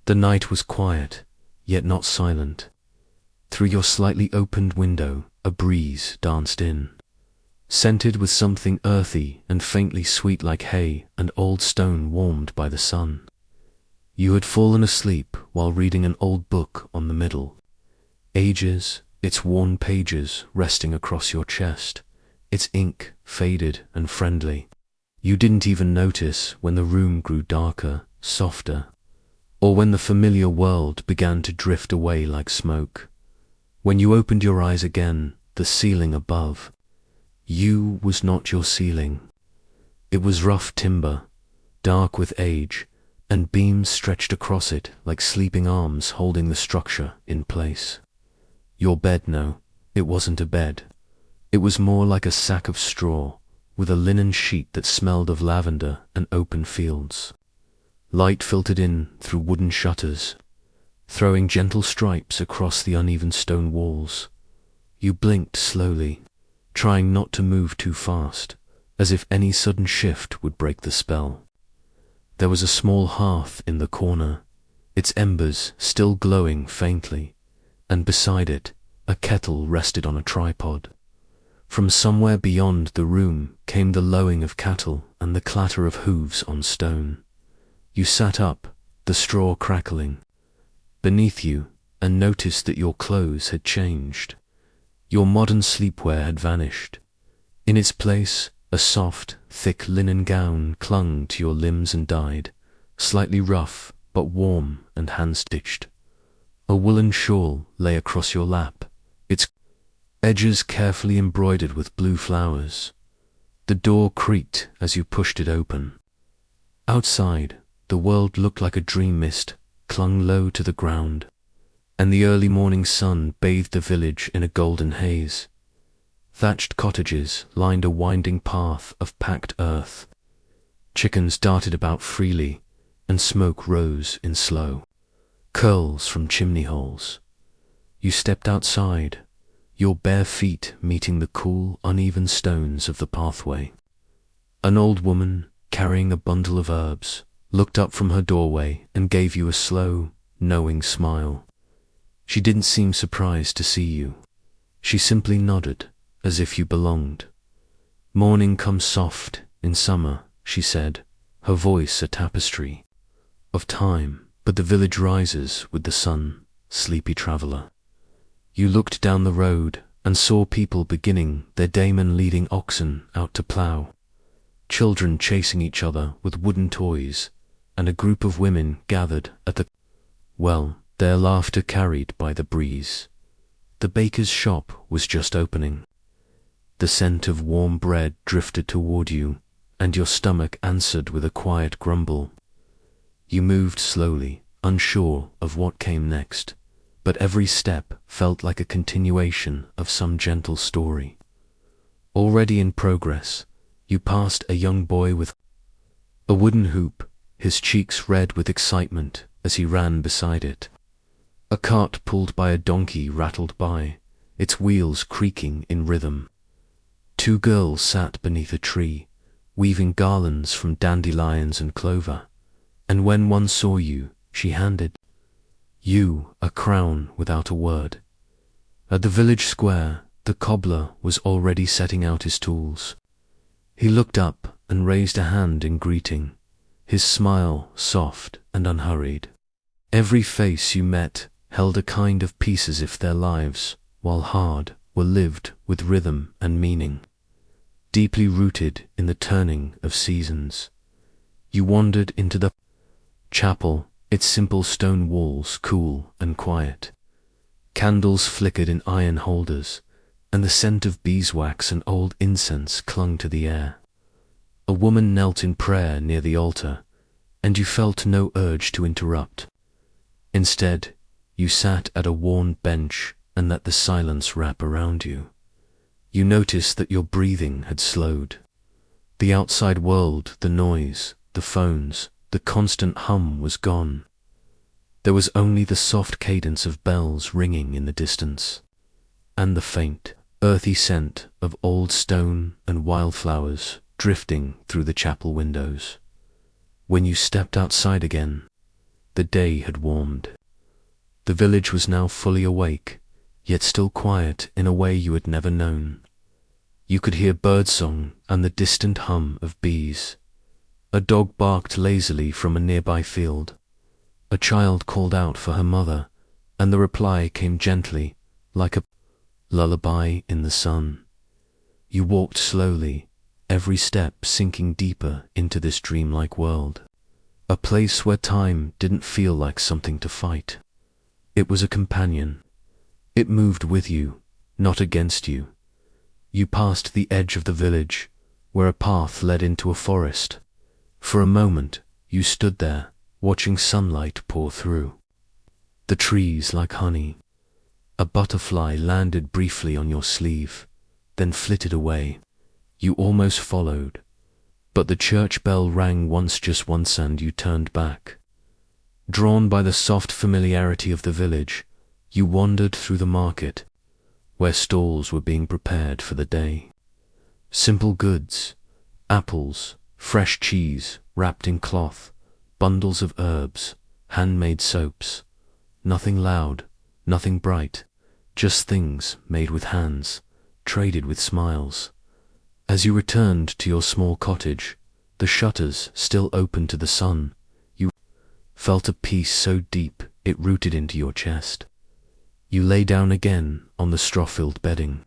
The night was quiet, yet not silent. Through your slightly opened window, a breeze danced in, scented with something earthy and faintly sweet like hay and old stone warmed by the sun. You had fallen asleep while reading an old book on the middle. Ages, its worn pages resting across your chest, its ink faded and friendly. You didn't even notice when the room grew darker, softer, or when the familiar world began to drift away like smoke. When you opened your eyes again, the ceiling above you was not your ceiling. It was rough timber, dark with age, and beams stretched across it like sleeping arms holding the structure in place. Your bed, no, it wasn't a bed. It was more like a sack of straw, with a linen sheet that smelled of lavender and open fields. Light filtered in through wooden shutters, throwing gentle stripes across the uneven stone walls. You blinked slowly, trying not to move too fast, as if any sudden shift would break the spell. There was a small hearth in the corner, its embers still glowing faintly, and beside it, a kettle rested on a tripod. From somewhere beyond the room came the lowing of cattle and the clatter of hooves on stone. You sat up, the straw crackling beneath you, and noticed that your clothes had changed. Your modern sleepwear had vanished. In its place, a soft, thick linen gown clung to your limbs and dyed, slightly rough but warm and hand-stitched. A woolen shawl lay across your lap, its edges carefully embroidered with blue flowers. The door creaked as you pushed it open. Outside, the world looked like a dream mist clung low to the ground, and the early morning sun bathed the village in a golden haze. Thatched cottages lined a winding path of packed earth. Chickens darted about freely, and smoke rose in slow curls from chimney holes. You stepped outside, your bare feet meeting the cool, uneven stones of the pathway. An old woman, carrying a bundle of herbs, looked up from her doorway and gave you a slow, knowing smile. She didn't seem surprised to see you. She simply nodded, as if you belonged. "Morning comes soft in summer," she said, her voice a tapestry of time, but the village rises with the sun, sleepy traveller. You looked down the road and saw people beginning their daymen leading oxen out to plough, children chasing each other with wooden toys, and a group of women gathered at the well, their laughter carried by the breeze. The baker's shop was just opening. The scent of warm bread drifted toward you, and your stomach answered with a quiet grumble. You moved slowly, unsure of what came next, but every step felt like a continuation of some gentle story. Already in progress, you passed a young boy with a wooden hoop, his cheeks red with excitement as he ran beside it. A cart pulled by a donkey rattled by, its wheels creaking in rhythm. Two girls sat beneath a tree, weaving garlands from dandelions and clover, and when one saw you, she handed you a crown without a word. At the village square, the cobbler was already setting out his tools. He looked up and raised a hand in greeting, his smile soft and unhurried. Every face you met held a kind of peace, as if their lives, while hard, were lived with rhythm and meaning, deeply rooted in the turning of seasons. You wandered into the chapel, its simple stone walls cool and quiet. Candles flickered in iron holders, and the scent of beeswax and old incense clung to the air. A woman knelt in prayer near the altar, and you felt no urge to interrupt. Instead, you sat at a worn bench and let the silence wrap around you. You noticed that your breathing had slowed. The outside world, the noise, the phones, the constant hum was gone. There was only the soft cadence of bells ringing in the distance, and the faint, earthy scent of old stone and wildflowers drifting through the chapel windows. When you stepped outside again, The day had warmed. The village was now fully awake, yet still quiet in a way you had never known. You could hear birdsong and the distant hum of bees. A dog barked lazily from a nearby field. A child called out for her mother, and the reply came gently, like a lullaby in the sun. You walked slowly, every step sinking deeper into this dreamlike world. A place where time didn't feel like something to fight. It was a companion. It moved with you, not against you. You passed the edge of the village, where a path led into a forest. For a moment, you stood there, watching sunlight pour through. The trees like honey. A butterfly landed briefly on your sleeve, then flitted away. You almost followed, but the church bell rang just once and you turned back. Drawn by the soft familiarity of the village, you wandered through the market, where stalls were being prepared for the day. Simple goods, apples, fresh cheese wrapped in cloth, bundles of herbs, handmade soaps. Nothing loud, nothing bright, just things made with hands, traded with smiles. As you returned to your small cottage, the shutters still open to the sun, you felt a peace so deep it rooted into your chest. You lay down again on the straw-filled bedding,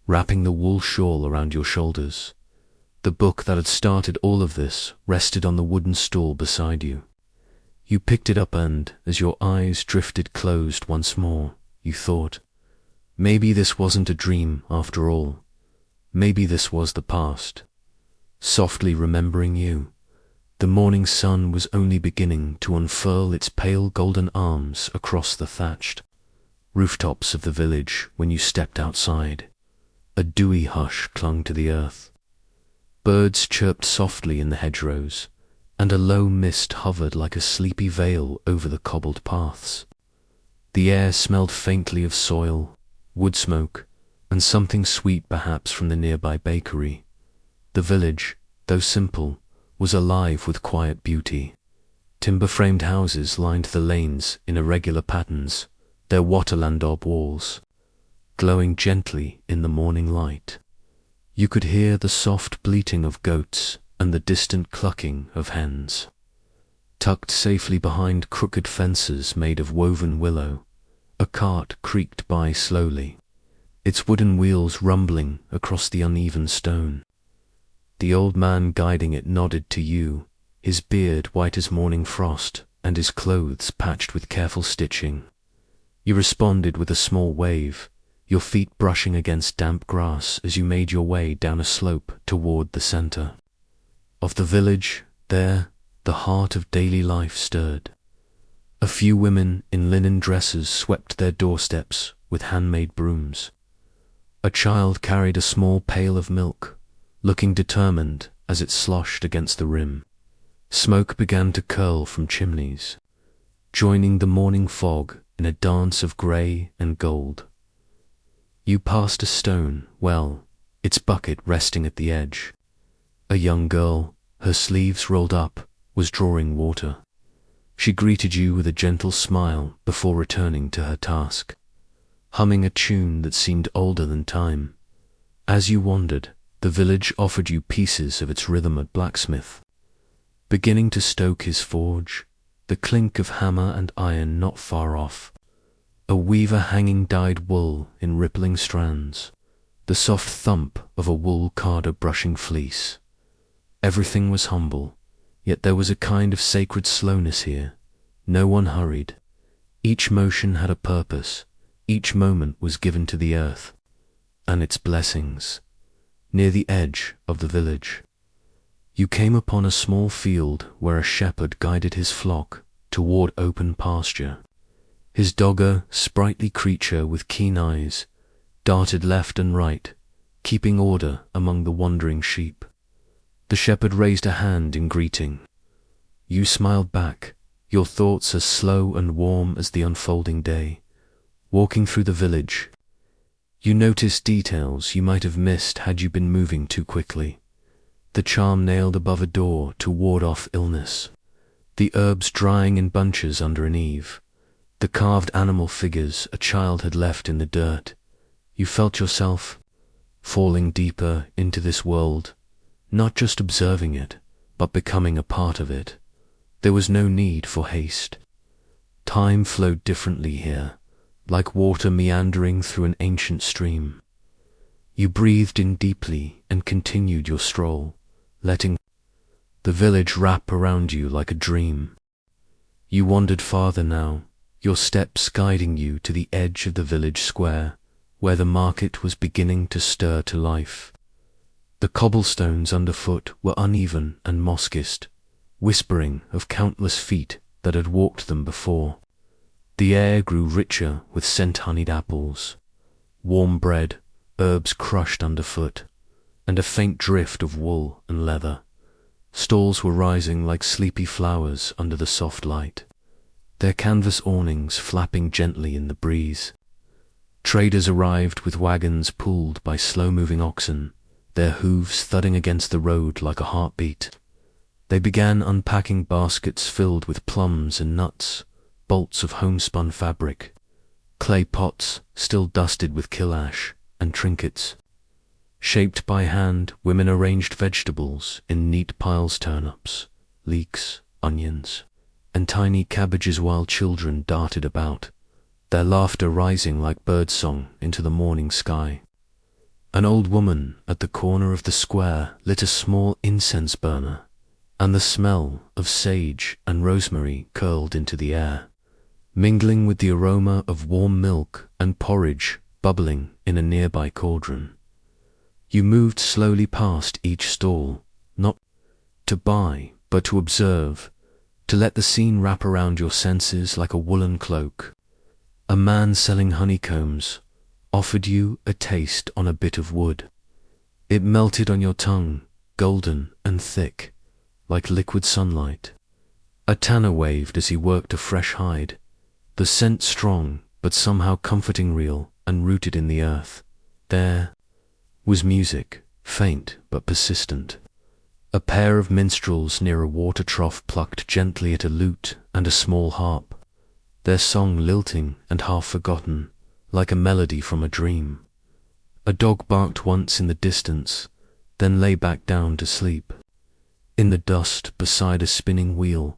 wrapping the wool shawl around your shoulders. The book that had started all of this rested on the wooden stool beside you. You picked it up and, as your eyes drifted closed once more, you thought, maybe this wasn't a dream after all. Maybe this was the past. Softly remembering you, the morning sun was only beginning to unfurl its pale golden arms across the thatched rooftops of the village when you stepped outside. A dewy hush clung to the earth. Birds chirped softly in the hedgerows, and a low mist hovered like a sleepy veil over the cobbled paths. The air smelled faintly of soil, wood smoke, and something sweet perhaps from the nearby bakery. The village, though simple, was alive with quiet beauty. Timber-framed houses lined the lanes in irregular patterns, their waterland-daub walls glowing gently in the morning light. You could hear the soft bleating of goats and the distant clucking of hens. Tucked safely behind crooked fences made of woven willow, a cart creaked by slowly, its wooden wheels rumbling across the uneven stone. The old man guiding it nodded to you, his beard white as morning frost and his clothes patched with careful stitching. You responded with a small wave, your feet brushing against damp grass as you made your way down a slope toward the center of the village. There, the heart of daily life stirred. A few women in linen dresses swept their doorsteps with handmade brooms. A child carried a small pail of milk, looking determined as it sloshed against the rim. Smoke began to curl from chimneys, joining the morning fog in a dance of grey and gold. You passed a stone well, its bucket resting at the edge. A young girl, her sleeves rolled up, was drawing water. She greeted you with a gentle smile before returning to her task, humming a tune that seemed older than time. As you wandered, the village offered you pieces of its rhythm at blacksmith, beginning to stoke his forge, the clink of hammer and iron not far off. A weaver hanging dyed wool in rippling strands, the soft thump of a wool carder brushing fleece. Everything was humble, yet there was a kind of sacred slowness here. No one hurried. Each motion had a purpose. Each moment was given to the earth and its blessings. Near the edge of the village, you came upon a small field where a shepherd guided his flock toward open pasture. His dogger, sprightly creature with keen eyes, darted left and right, keeping order among the wandering sheep. The shepherd raised a hand in greeting. You smiled back, your thoughts as slow and warm as the unfolding day. Walking through the village, you noticed details you might have missed had you been moving too quickly. The charm nailed above a door to ward off illness, the herbs drying in bunches under an eave, the carved animal figures a child had left in the dirt. You felt yourself falling deeper into this world, not just observing it, but becoming a part of it. There was no need for haste. Time flowed differently here, like water meandering through an ancient stream. You breathed in deeply and continued your stroll, letting the village wrap around you like a dream. You wandered farther now, your steps guiding you to the edge of the village square, where the market was beginning to stir to life. The cobblestones underfoot were uneven and moss-kissed, whispering of countless feet that had walked them before. The air grew richer with scent-honeyed apples, warm bread, herbs crushed underfoot, and a faint drift of wool and leather. Stalls were rising like sleepy flowers under the soft light, their canvas awnings flapping gently in the breeze. Traders arrived with wagons pulled by slow-moving oxen, their hooves thudding against the road like a heartbeat. They began unpacking baskets filled with plums and nuts, bolts of homespun fabric, clay pots still dusted with kill ash, and trinkets. Shaped by hand, women arranged vegetables in neat piles: turnips, leeks, onions, and tiny cabbages, while children darted about, their laughter rising like birdsong into the morning sky. An old woman at the corner of the square lit a small incense burner, and the smell of sage and rosemary curled into the air, mingling with the aroma of warm milk and porridge bubbling in a nearby cauldron. You moved slowly past each stall, not to buy, but to observe, to let the scene wrap around your senses like a woolen cloak. A man selling honeycombs offered you a taste on a bit of wood. It melted on your tongue, golden and thick, like liquid sunlight. A tanner waved as he worked a fresh hide, the scent strong but somehow comforting, real and rooted in the earth. There was music, faint but persistent. A pair of minstrels near a water trough plucked gently at a lute and a small harp, their song lilting and half forgotten, like a melody from a dream. A dog barked once in the distance, then lay back down to sleep. In the dust beside a spinning wheel,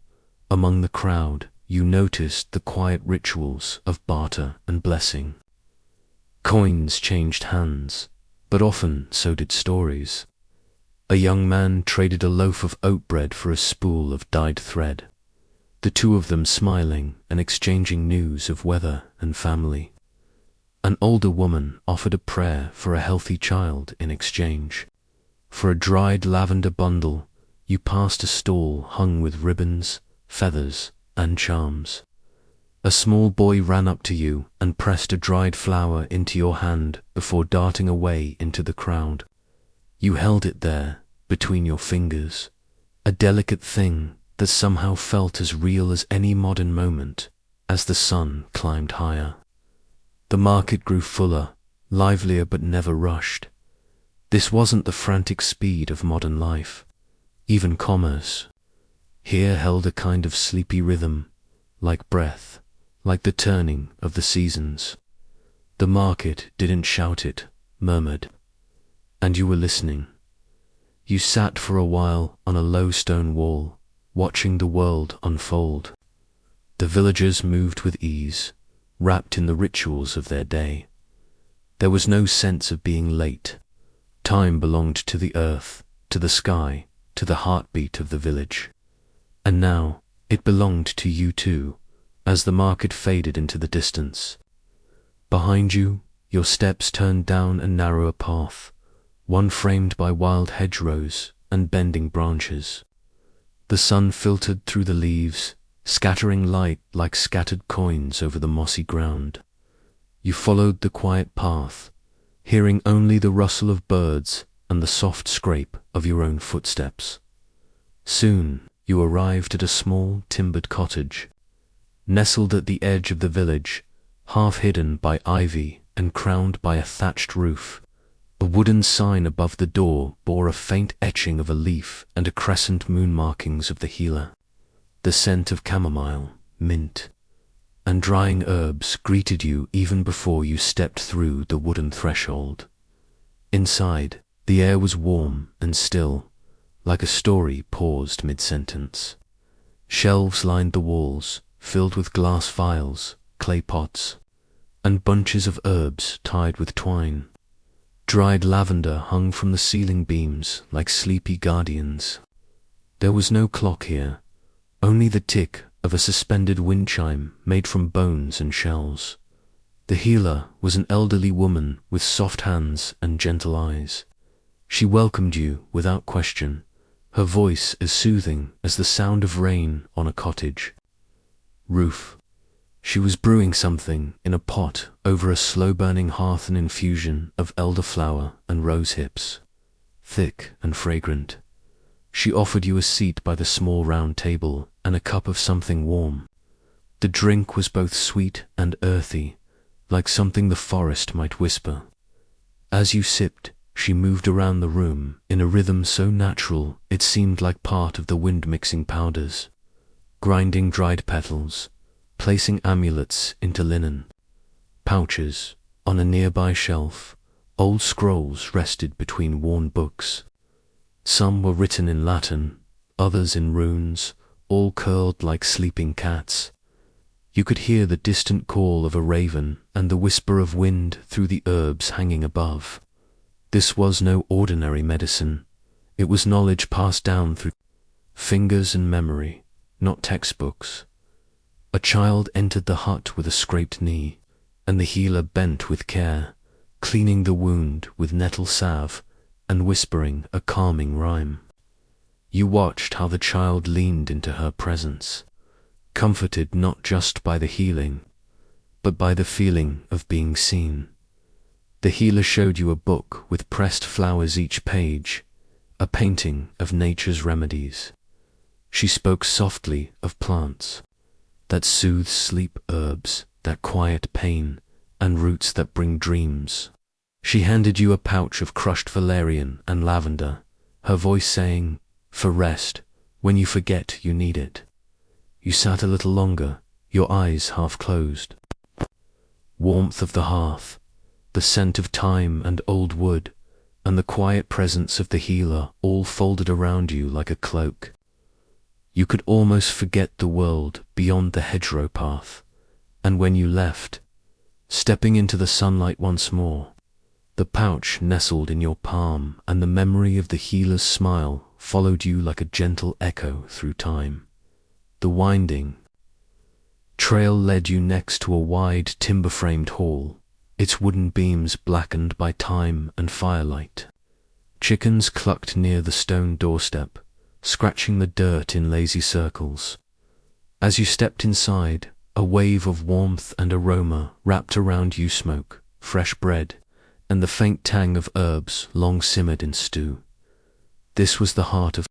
among the crowd, you noticed the quiet rituals of barter and blessing. Coins changed hands, but often so did stories. A young man traded a loaf of oat bread for a spool of dyed thread, the two of them smiling and exchanging news of weather and family. An older woman offered a prayer for a healthy child in exchange. For a dried lavender bundle, you passed a stall hung with ribbons, feathers, and charms. A small boy ran up to you and pressed a dried flower into your hand before darting away into the crowd. You held it there, between your fingers, a delicate thing that somehow felt as real as any modern moment as the sun climbed higher. The market grew fuller, livelier, but never rushed. This wasn't the frantic speed of modern life, even commerce. Here held a kind of sleepy rhythm, like breath, like the turning of the seasons. The market didn't shout, it murmured, and you were listening. You sat for a while on a low stone wall, watching the world unfold. The villagers moved with ease, wrapped in the rituals of their day. There was no sense of being late. Time belonged to the earth, to the sky, to the heartbeat of the village. And now it belonged to you too, as the market faded into the distance. Behind you, your steps turned down a narrower path, one framed by wild hedgerows and bending branches. The sun filtered through the leaves, scattering light like scattered coins over the mossy ground. You followed the quiet path, hearing only the rustle of birds and the soft scrape of your own footsteps. Soon you arrived at a small timbered cottage, nestled at the edge of the village, half hidden by ivy and crowned by a thatched roof. A wooden sign above the door bore a faint etching of a leaf and a crescent moon markings of the healer. The scent of chamomile, mint, and drying herbs greeted you even before you stepped through the wooden threshold. Inside, the air was warm and still, like a story paused mid-sentence. Shelves lined the walls, filled with glass vials, clay pots, and bunches of herbs tied with twine. Dried lavender hung from the ceiling beams like sleepy guardians. There was no clock here, only the tick of a suspended wind chime made from bones and shells. The healer was an elderly woman with soft hands and gentle eyes. She welcomed you without question, her voice as soothing as the sound of rain on a cottage roof. She was brewing something in a pot over a slow-burning hearth, an infusion of elderflower and rose hips, thick and fragrant. She offered you a seat by the small round table and a cup of something warm. The drink was both sweet and earthy, like something the forest might whisper. As you sipped, she moved around the room in a rhythm so natural it seemed like part of the wind, mixing powders, grinding dried petals, placing amulets into linen pouches. On a nearby shelf, old scrolls rested between worn books. Some were written in Latin, others in runes, all curled like sleeping cats. You could hear the distant call of a raven and the whisper of wind through the herbs hanging above. This was no ordinary medicine. It was knowledge passed down through fingers and memory, not textbooks. A child entered the hut with a scraped knee, and the healer bent with care, cleaning the wound with nettle salve and whispering a calming rhyme. You watched how the child leaned into her presence, comforted not just by the healing, but by the feeling of being seen. The healer showed you a book with pressed flowers each page, a painting of nature's remedies. She spoke softly of plants that soothe sleep, herbs that quiet pain, and roots that bring dreams. She handed you a pouch of crushed valerian and lavender, her voice saying, "For rest, when you forget you need it." You sat a little longer, your eyes half closed. Warmth of the hearth, the scent of thyme and old wood, and the quiet presence of the healer all folded around you like a cloak. You could almost forget the world beyond the hedgerow path, and when you left, stepping into the sunlight once more, the pouch nestled in your palm, and the memory of the healer's smile followed you like a gentle echo through time. The winding trail led you next to a wide timber-framed hall, its wooden beams blackened by time and firelight. Chickens clucked near the stone doorstep, scratching the dirt in lazy circles. As you stepped inside, a wave of warmth and aroma wrapped around you, smoke, fresh bread, and the faint tang of herbs long simmered in stew. This was the heart of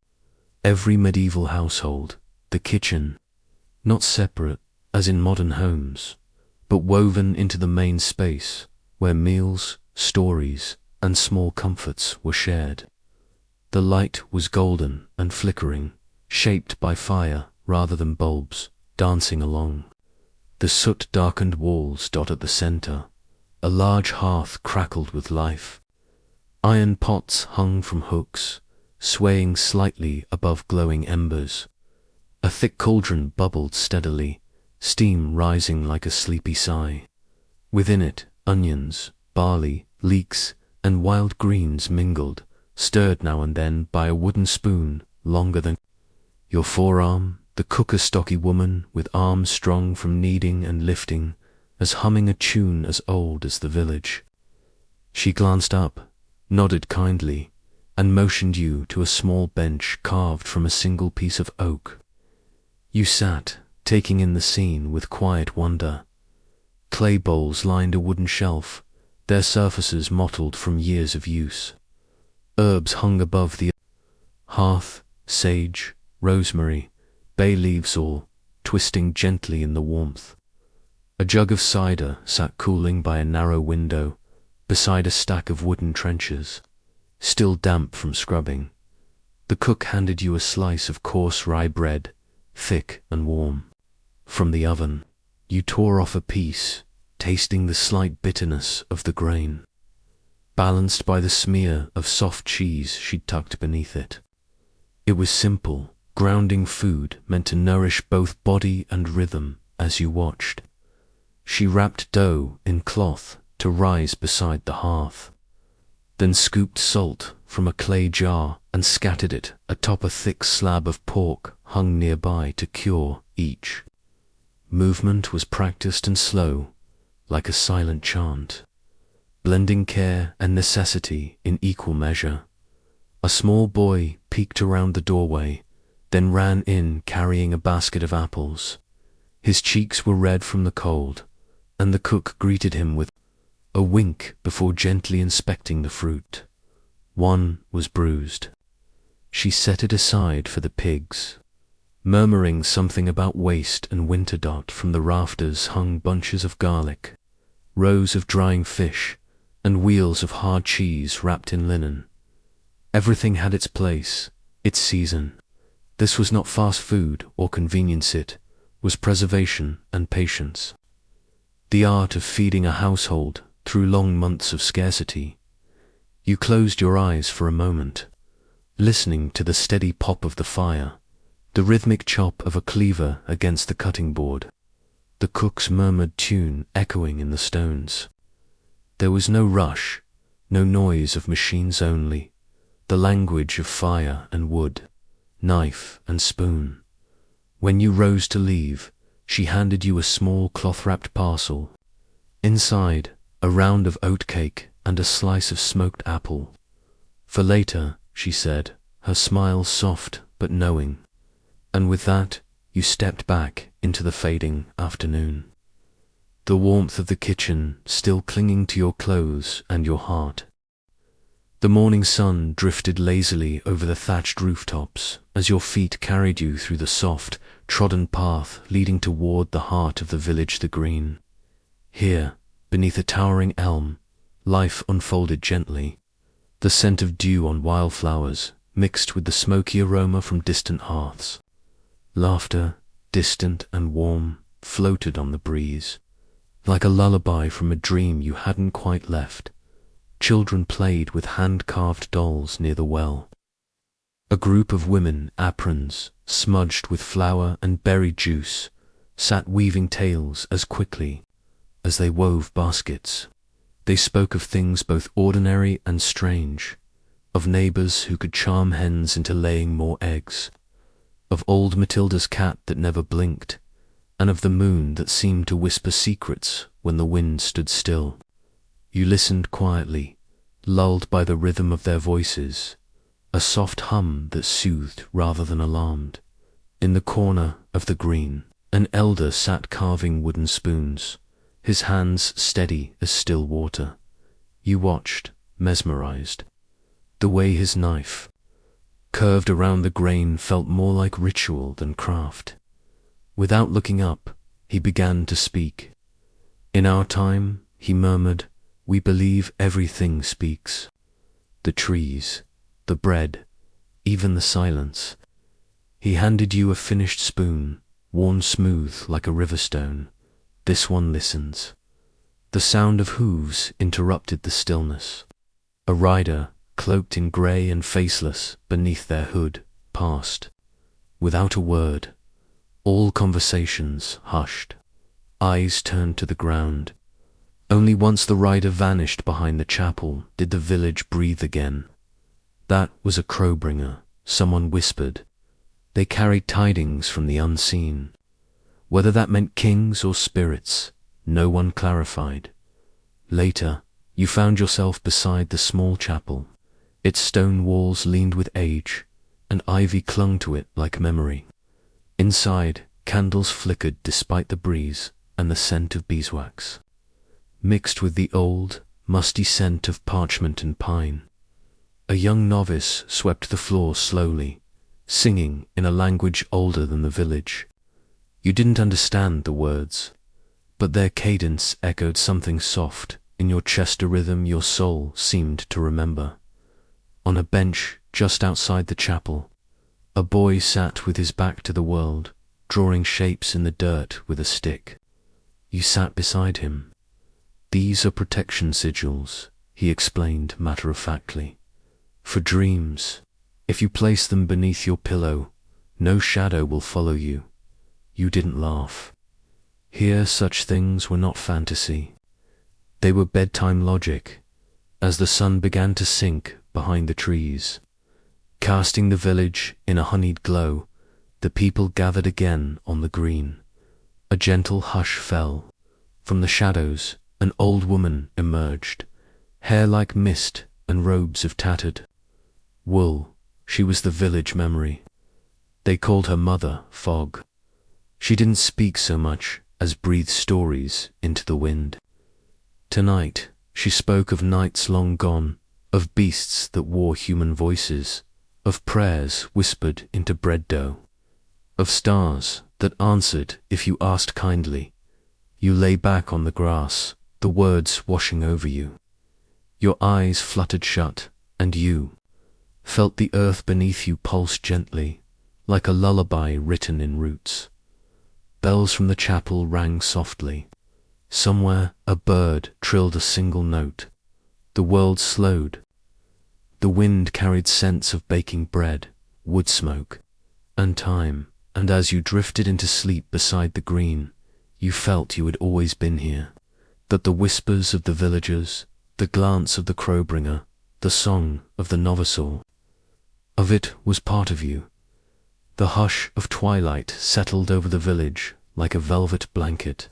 every medieval household, the kitchen, not separate as in modern homes, but woven into the main space where meals, stories, and small comforts were shared. The light was golden and flickering, shaped by fire rather than bulbs, dancing along. The soot-darkened walls dotted the center. A large hearth crackled with life. Iron pots hung from hooks, swaying slightly above glowing embers. A thick cauldron bubbled steadily, steam rising like a sleepy sigh. Within it, onions, barley, leeks, and wild greens mingled, stirred now and then by a wooden spoon longer than your forearm. The cook, a stocky woman with arms strong from kneading and lifting, as humming a tune as old as the village. She glanced up, nodded kindly, and motioned you to a small bench carved from a single piece of oak. You sat, taking in the scene with quiet wonder. Clay bowls lined a wooden shelf, their surfaces mottled from years of use. Herbs hung above the hearth, sage, rosemary, bay leaves, all twisting gently in the warmth. A jug of cider sat cooling by a narrow window, beside a stack of wooden trenchers, still damp from scrubbing. The cook handed you a slice of coarse rye bread, thick and warm. From the oven, you tore off a piece, tasting the slight bitterness of the grain, balanced by the smear of soft cheese she'd tucked beneath it. It was simple, grounding food meant to nourish both body and rhythm as you watched. She wrapped dough in cloth to rise beside the hearth, then scooped salt from a clay jar and scattered it atop a thick slab of pork hung nearby to cure each. Movement was practiced and slow, like a silent chant, blending care and necessity in equal measure. A small boy peeked around the doorway, then ran in carrying a basket of apples. His cheeks were red from the cold, and the cook greeted him with a wink before gently inspecting the fruit. One was bruised. She set it aside for the pigs. Murmuring something about waste and winter dot, from the rafters hung bunches of garlic, rows of drying fish, and wheels of hard cheese wrapped in linen. Everything had its place, its season. This was not fast food or convenience, it was preservation and patience. The art of feeding a household through long months of scarcity. You closed your eyes for a moment, listening to the steady pop of the fire, the rhythmic chop of a cleaver against the cutting board, the cook's murmured tune echoing in the stones. There was no rush, no noise of machines, only the language of fire and wood, knife and spoon. When you rose to leave, she handed you a small cloth-wrapped parcel. Inside, a round of oat cake and a slice of smoked apple. For later, she said, her smile soft but knowing. And with that, you stepped back into the fading afternoon, the warmth of the kitchen still clinging to your clothes and your heart. The morning sun drifted lazily over the thatched rooftops as your feet carried you through the soft, trodden path leading toward the heart of the village, the green. Here, beneath a towering elm, life unfolded gently. The scent of dew on wildflowers mixed with the smoky aroma from distant hearths. Laughter, distant and warm, floated on the breeze, like a lullaby from a dream you hadn't quite left. Children played with hand-carved dolls near the well. A group of women, aprons smudged with flour and berry juice, sat weaving tales as quickly as they wove baskets. They spoke of things both ordinary and strange, of neighbors who could charm hens into laying more eggs, of old Matilda's cat that never blinked, and of the moon that seemed to whisper secrets when the wind stood still. You listened quietly, lulled by the rhythm of their voices, a soft hum that soothed rather than alarmed. In the corner of the green, an elder sat carving wooden spoons, his hands steady as still water. You watched, mesmerized. The way his knife curved around the grain felt more like ritual than craft. Without looking up, he began to speak. In our time, he murmured, we believe everything speaks. The trees, the bread, even the silence. He handed you a finished spoon, worn smooth like a river stone. This one listens. The sound of hooves interrupted the stillness. A rider, cloaked in grey and faceless beneath their hood, passed. Without a word, all conversations hushed. Eyes turned to the ground. Only once the rider vanished behind the chapel did the village breathe again. That was a crow-bringer, someone whispered. They carried tidings from the unseen. Whether that meant kings or spirits, no one clarified. Later, you found yourself beside the small chapel. Its stone walls leaned with age, and ivy clung to it like memory. Inside, candles flickered despite the breeze and the scent of beeswax, mixed with the old, musty scent of parchment and pine. A young novice swept the floor slowly, singing in a language older than the village. You didn't understand the words, but their cadence echoed something soft in your chest, a rhythm your soul seemed to remember. On a bench just outside the chapel, a boy sat with his back to the world, drawing shapes in the dirt with a stick. You sat beside him. "These are protection sigils," he explained matter-of-factly. "For dreams. If you place them beneath your pillow, no shadow will follow you." You didn't laugh. Here such things were not fantasy. They were bedtime logic, as the sun began to sink behind the trees. Casting the village in a honeyed glow, the people gathered again on the green. A gentle hush fell. From the shadows, an old woman emerged, hair like mist and robes of tattered wool. She was the village memory. They called her Mother Fog. She didn't speak so much as breathe stories into the wind. Tonight, she spoke of nights long gone, of beasts that wore human voices, of prayers whispered into bread dough, of stars that answered if you asked kindly. You lay back on the grass, the words washing over you. Your eyes fluttered shut, and you felt the earth beneath you pulse gently, like a lullaby written in roots. Bells from the chapel rang softly. Somewhere a bird trilled a single note. The world slowed. The wind carried scents of baking bread, wood smoke, and time, and as you drifted into sleep beside the green, you felt you had always been here, that the whispers of the villagers, the glance of the crowbringer, the song of the noviceal, of it was part of you. The hush of twilight settled over the village like a velvet blanket.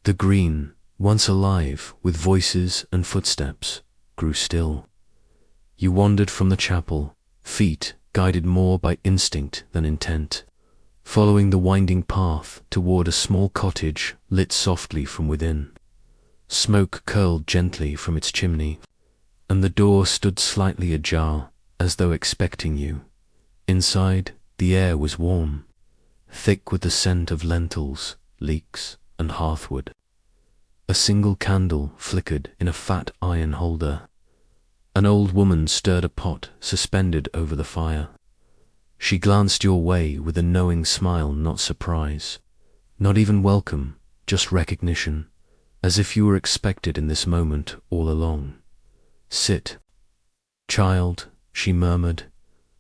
The green, once alive with voices and footsteps, grew still. You wandered from the chapel, feet guided more by instinct than intent, following the winding path toward a small cottage lit softly from within. Smoke curled gently from its chimney, and the door stood slightly ajar, as though expecting you. Inside, the air was warm, thick with the scent of lentils, leeks, and hearthwood. A single candle flickered in a fat iron holder. An old woman stirred a pot suspended over the fire. She glanced your way with a knowing smile, not surprise, not even welcome, just recognition, as if you were expected in this moment all along. "Sit, child," she murmured.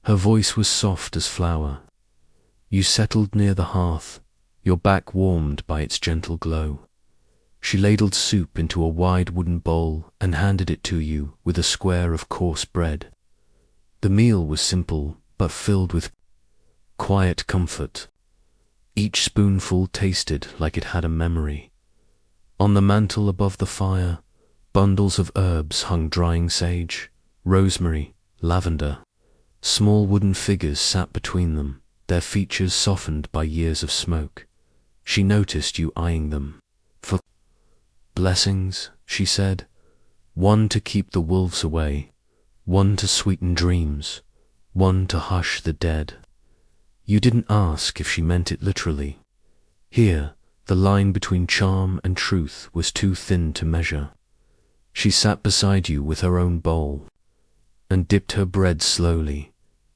Her voice was soft as flower. You settled near the hearth, your back warmed by its gentle glow. She ladled soup into a wide wooden bowl and handed it to you with a square of coarse bread. The meal was simple, but filled with quiet comfort. Each spoonful tasted like it had a memory. On the mantel above the fire, bundles of herbs hung, drying sage, rosemary, lavender. Small wooden figures sat between them, their features softened by years of smoke. She noticed you eyeing them. "For blessings," she said, "one to keep the wolves away, one to sweeten dreams, one to hush the dead." You didn't ask if she meant it literally. Here, the line between charm and truth was too thin to measure. She sat beside you with her own bowl, and dipped her bread slowly,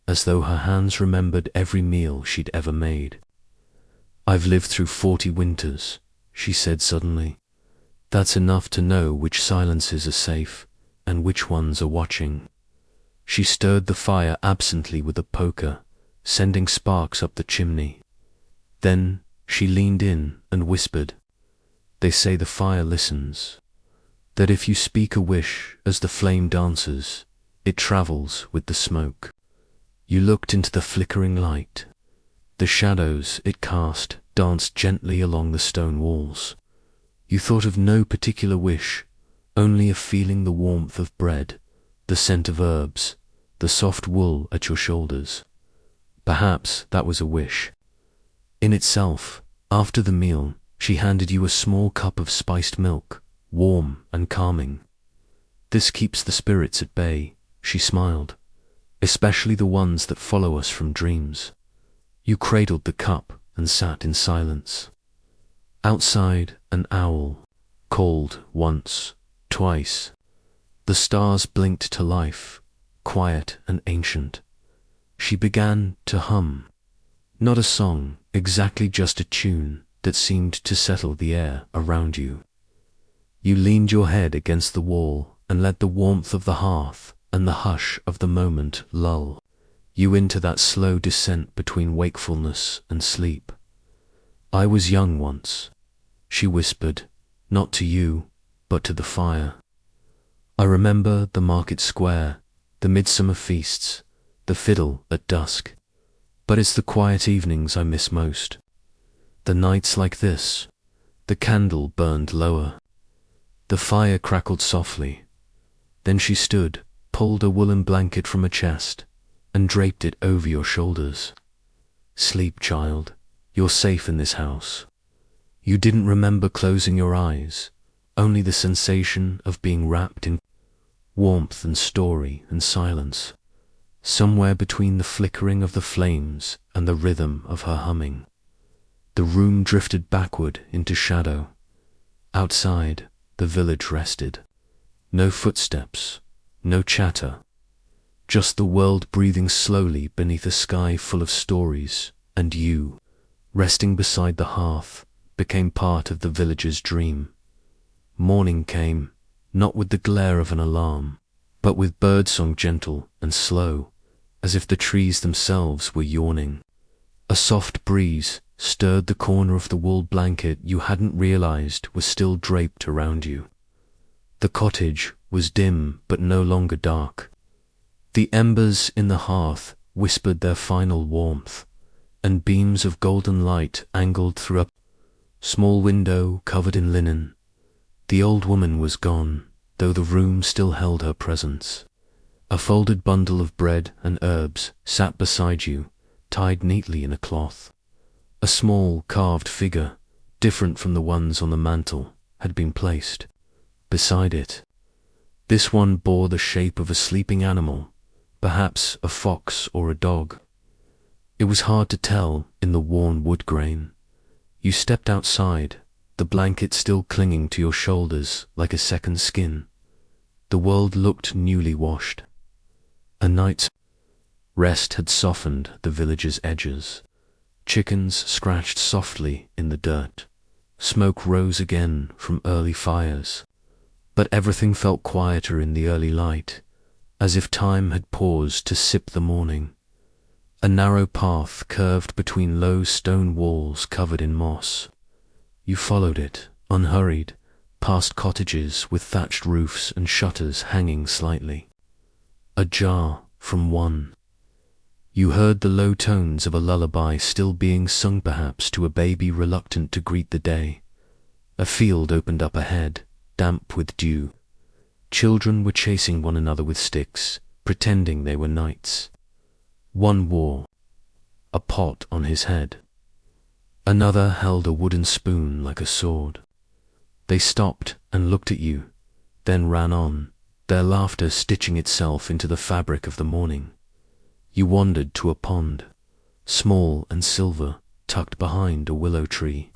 as though her hands remembered every meal she'd ever made. "I've lived through 40 winters," she said suddenly. "That's enough to know which silences are safe and which ones are watching." She stirred the fire absently with a poker, sending sparks up the chimney. Then she leaned in and whispered, "They say the fire listens, that if you speak a wish as the flame dances, it travels with the smoke." You looked into the flickering light. The shadows it cast danced gently along the stone walls. You thought of no particular wish, only of feeling the warmth of bread, the scent of herbs, the soft wool at your shoulders. Perhaps that was a wish. In itself, after the meal, she handed you a small cup of spiced milk, warm and calming. "This keeps the spirits at bay," she smiled, "especially the ones that follow us from dreams." You cradled the cup and sat in silence. Outside, an owl called once, twice. The stars blinked to life, quiet and ancient. She began to hum, not a song, exactly just a tune that seemed to settle the air around you. You leaned your head against the wall and let the warmth of the hearth and the hush of the moment lull you into that slow descent between wakefulness and sleep. "I was young once," she whispered, not to you, but to the fire. "I remember the market square, the midsummer feasts, the fiddle at dusk. But it's the quiet evenings I miss most. The nights like this, the candle burned lower, the fire crackled softly." Then she stood, pulled a woolen blanket from a chest, and draped it over your shoulders. "Sleep, child, you're safe in this house." You didn't remember closing your eyes, only the sensation of being wrapped in warmth and story and silence, somewhere between the flickering of the flames and the rhythm of her humming. The room drifted backward into shadow. Outside, the village rested. No footsteps, no chatter, just the world breathing slowly beneath a sky full of stories, and you, resting beside the hearth, became part of the village's dream. Morning came, not with the glare of an alarm, but with birdsong gentle and slow, as if the trees themselves were yawning. A soft breeze stirred the corner of the wool blanket you hadn't realized was still draped around you. The cottage was dim but no longer dark. The embers in the hearth whispered their final warmth, and beams of golden light angled through a small window covered in linen. The old woman was gone, though the room still held her presence. A folded bundle of bread and herbs sat beside you, tied neatly in a cloth. A small carved figure, different from the ones on the mantel, had been placed beside it. This one bore the shape of a sleeping animal, perhaps a fox or a dog. It was hard to tell in the worn wood grain. You stepped outside, the blanket still clinging to your shoulders like a second skin. The world looked newly washed. A night's rest had softened the village's edges. Chickens scratched softly in the dirt. Smoke rose again from early fires. But everything felt quieter in the early light, as if time had paused to sip the morning. A narrow path curved between low stone walls covered in moss. You followed it, unhurried, past cottages with thatched roofs and shutters hanging slightly. Ajar from one. You heard the low tones of a lullaby still being sung perhaps to a baby reluctant to greet the day. A field opened up ahead, damp with dew. Children were chasing one another with sticks, pretending they were knights. One wore a pot on his head. Another held a wooden spoon like a sword. They stopped and looked at you, then ran on, their laughter stitching itself into the fabric of the morning. You wandered to a pond, small and silver, tucked behind a willow tree.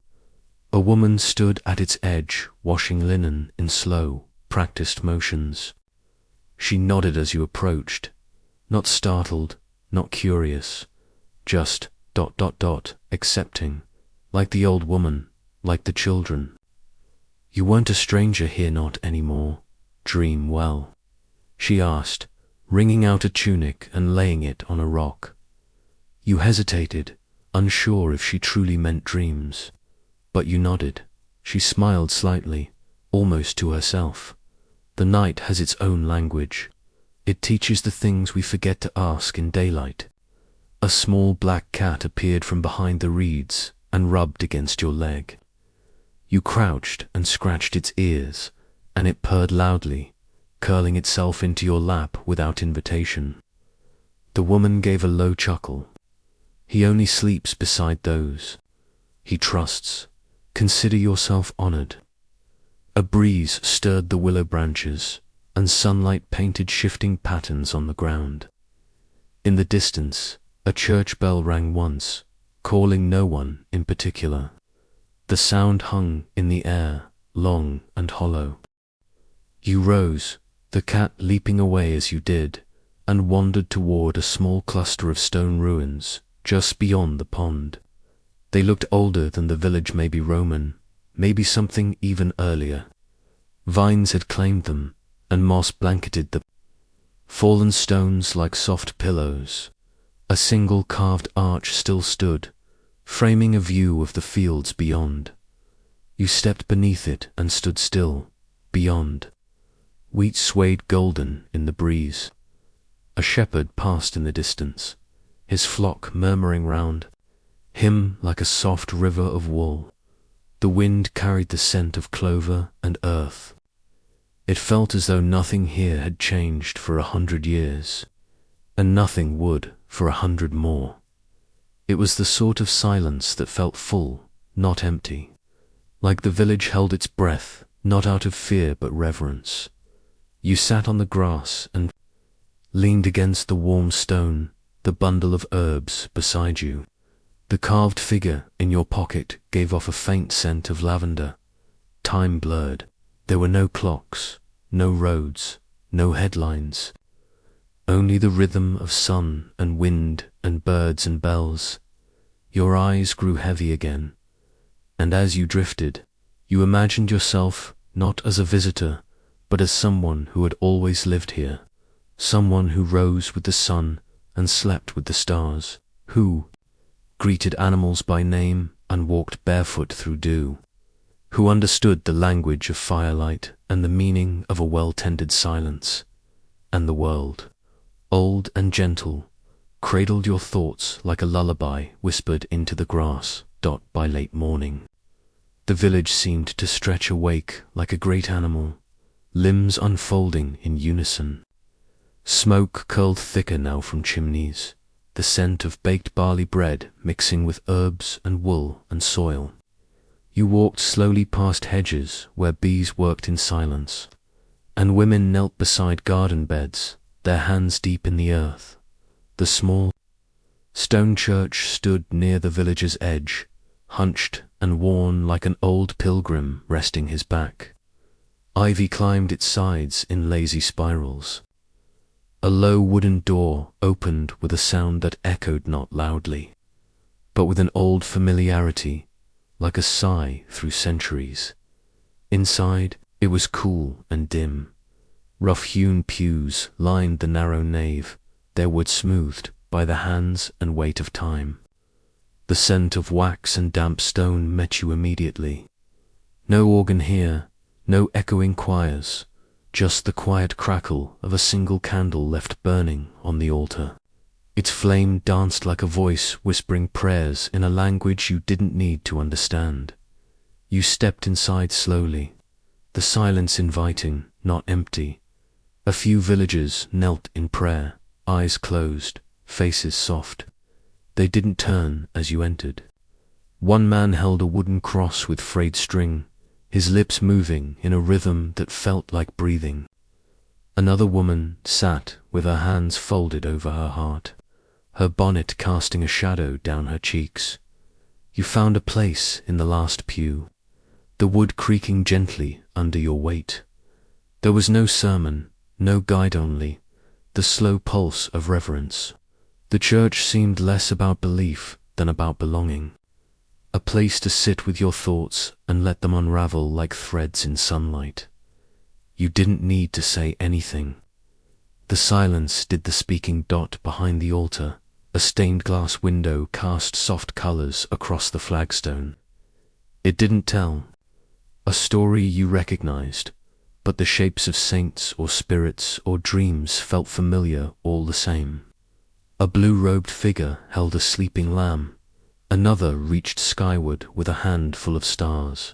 A woman stood at its edge, washing linen in slow, practiced motions. She nodded as you approached, not startled, not curious, just ... accepting, like the old woman, like the children. "You weren't a stranger here not anymore. Dream well," she asked, wringing out a tunic and laying it on a rock. You hesitated, unsure if she truly meant dreams, but you nodded. She smiled slightly, almost to herself. The night has its own language. It teaches the things we forget to ask in daylight. A small black cat appeared from behind the reeds and rubbed against your leg. You crouched and scratched its ears, and it purred loudly, curling itself into your lap without invitation. The woman gave a low chuckle. "He only sleeps beside those he trusts. Consider yourself honored." A breeze stirred the willow branches, and sunlight painted shifting patterns on the ground. In the distance, a church bell rang once, calling no one in particular. The sound hung in the air, long and hollow. You rose, the cat leaping away as you did, and wandered toward a small cluster of stone ruins just beyond the pond. They looked older than the village, maybe Roman, maybe something even earlier. Vines had claimed them, and moss blanketed the fallen stones like soft pillows. A single carved arch still stood, framing a view of the fields beyond. You stepped beneath it and stood still, beyond. Wheat swayed golden in the breeze. A shepherd passed in the distance, his flock murmuring round him like a soft river of wool. The wind carried the scent of clover and earth. It felt as though nothing here had changed for 100 years, and nothing would for 100 more. It was the sort of silence that felt full, not empty, like the village held its breath, not out of fear but reverence. You sat on the grass and leaned against the warm stone, the bundle of herbs beside you. The carved figure in your pocket gave off a faint scent of lavender. Time blurred. There were no clocks, no roads, no headlines. Only the rhythm of sun and wind and birds and bells. Your eyes grew heavy again, and as you drifted, you imagined yourself not as a visitor, but as someone who had always lived here, someone who rose with the sun and slept with the stars, who greeted animals by name and walked barefoot through dew, who understood the language of firelight and the meaning of a well-tended silence, and the world, old and gentle, cradled your thoughts like a lullaby whispered into the grass. By late morning, the village seemed to stretch awake like a great animal, limbs unfolding in unison. Smoke curled thicker now from chimneys, the scent of baked barley bread mixing with herbs and wool and soil. You walked slowly past hedges where bees worked in silence, and women knelt beside garden beds, their hands deep in the earth. The small stone church stood near the village's edge, hunched and worn like an old pilgrim resting his back. Ivy climbed its sides in lazy spirals. A low wooden door opened with a sound that echoed not loudly, but with an old familiarity, like a sigh through centuries. Inside, it was cool and dim. Rough-hewn pews lined the narrow nave, their wood smoothed by the hands and weight of time. The scent of wax and damp stone met you immediately. No organ here, no echoing choirs, just the quiet crackle of a single candle left burning on the altar. Its flame danced like a voice whispering prayers in a language you didn't need to understand. You stepped inside slowly, the silence inviting, not empty. A few villagers knelt in prayer, eyes closed, faces soft. They didn't turn as you entered. One man held a wooden cross with frayed string, his lips moving in a rhythm that felt like breathing. Another woman sat with her hands folded over her heart, her bonnet casting a shadow down her cheeks. You found a place in the last pew, the wood creaking gently under your weight. There was no sermon, no guide, only the slow pulse of reverence. The church seemed less about belief than about belonging, a place to sit with your thoughts and let them unravel like threads in sunlight. You didn't need to say anything. The silence did the speaking. Behind the altar, a stained glass window cast soft colors across the flagstone. It didn't tell a story you recognized, but the shapes of saints or spirits or dreams felt familiar all the same. A blue-robed figure held a sleeping lamb. Another reached skyward with a hand full of stars.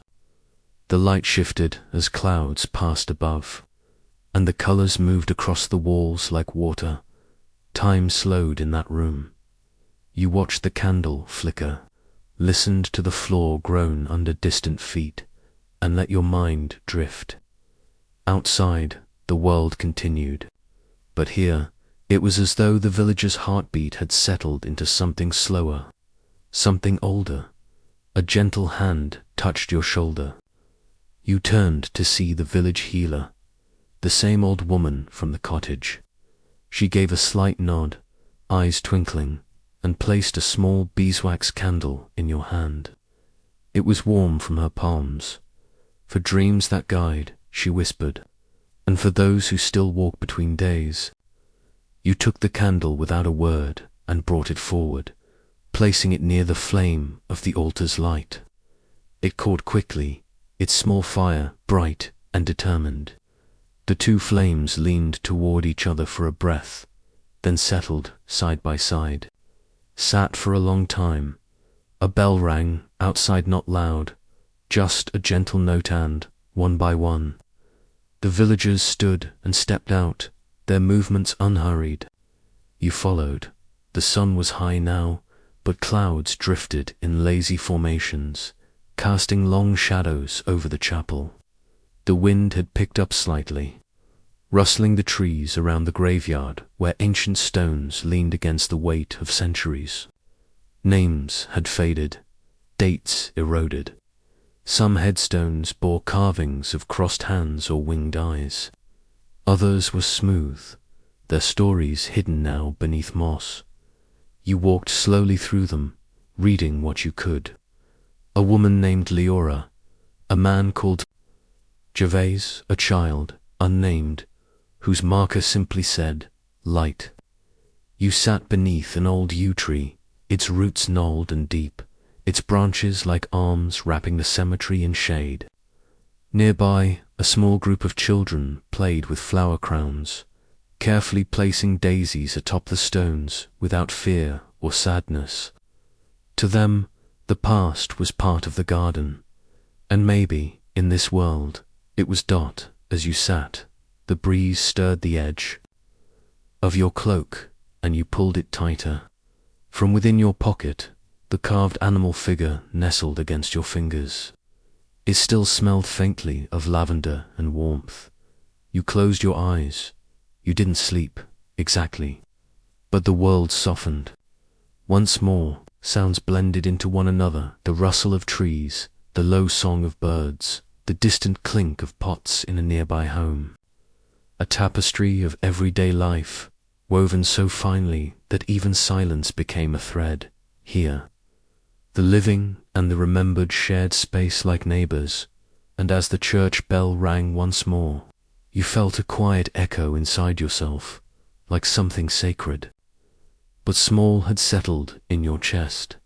The light shifted as clouds passed above, and the colors moved across the walls like water. Time slowed in that room. You watched the candle flicker, listened to the floor groan under distant feet, and let your mind drift. Outside, the world continued, but here, it was as though the village's heartbeat had settled into something slower, something older. A gentle hand touched your shoulder. You turned to see the village healer, the same old woman from the cottage. She gave a slight nod, eyes twinkling, and placed a small beeswax candle in your hand. It was warm from her palms. For dreams that guide, she whispered, and for those who still walk between days. You took the candle without a word and brought it forward, placing it near the flame of the altar's light. It caught quickly, its small fire bright and determined. The two flames leaned toward each other for a breath, then settled side by side. Sat for a long time. A bell rang outside, not loud, just a gentle note, and, one by one, the villagers stood and stepped out, their movements unhurried. You followed. The sun was high now, but clouds drifted in lazy formations, casting long shadows over the chapel. The wind had picked up slightly, rustling the trees around the graveyard where ancient stones leaned against the weight of centuries. Names had faded, dates eroded. Some headstones bore carvings of crossed hands or winged eyes. Others were smooth, their stories hidden now beneath moss. You walked slowly through them, reading what you could. A woman named Leora, a man called Gervais, a child, unnamed, whose marker simply said, light. You sat beneath an old yew tree, its roots gnarled and deep, its branches like arms wrapping the cemetery in shade. Nearby, a small group of children played with flower crowns, carefully placing daisies atop the stones without fear or sadness. To them, the past was part of the garden, and maybe, in this world, it was Dot. As you sat, the breeze stirred the edge of your cloak, and you pulled it tighter. From within your pocket, the carved animal figure nestled against your fingers. It still smelled faintly of lavender and warmth. You closed your eyes. You didn't sleep, exactly. But the world softened. Once more, sounds blended into one another, the rustle of trees, the low song of birds, the distant clink of pots in a nearby home. A tapestry of everyday life, woven so finely that even silence became a thread. Here, the living and the remembered shared space like neighbors, and as the church bell rang once more, you felt a quiet echo inside yourself, like something sacred. But small had settled in your chest.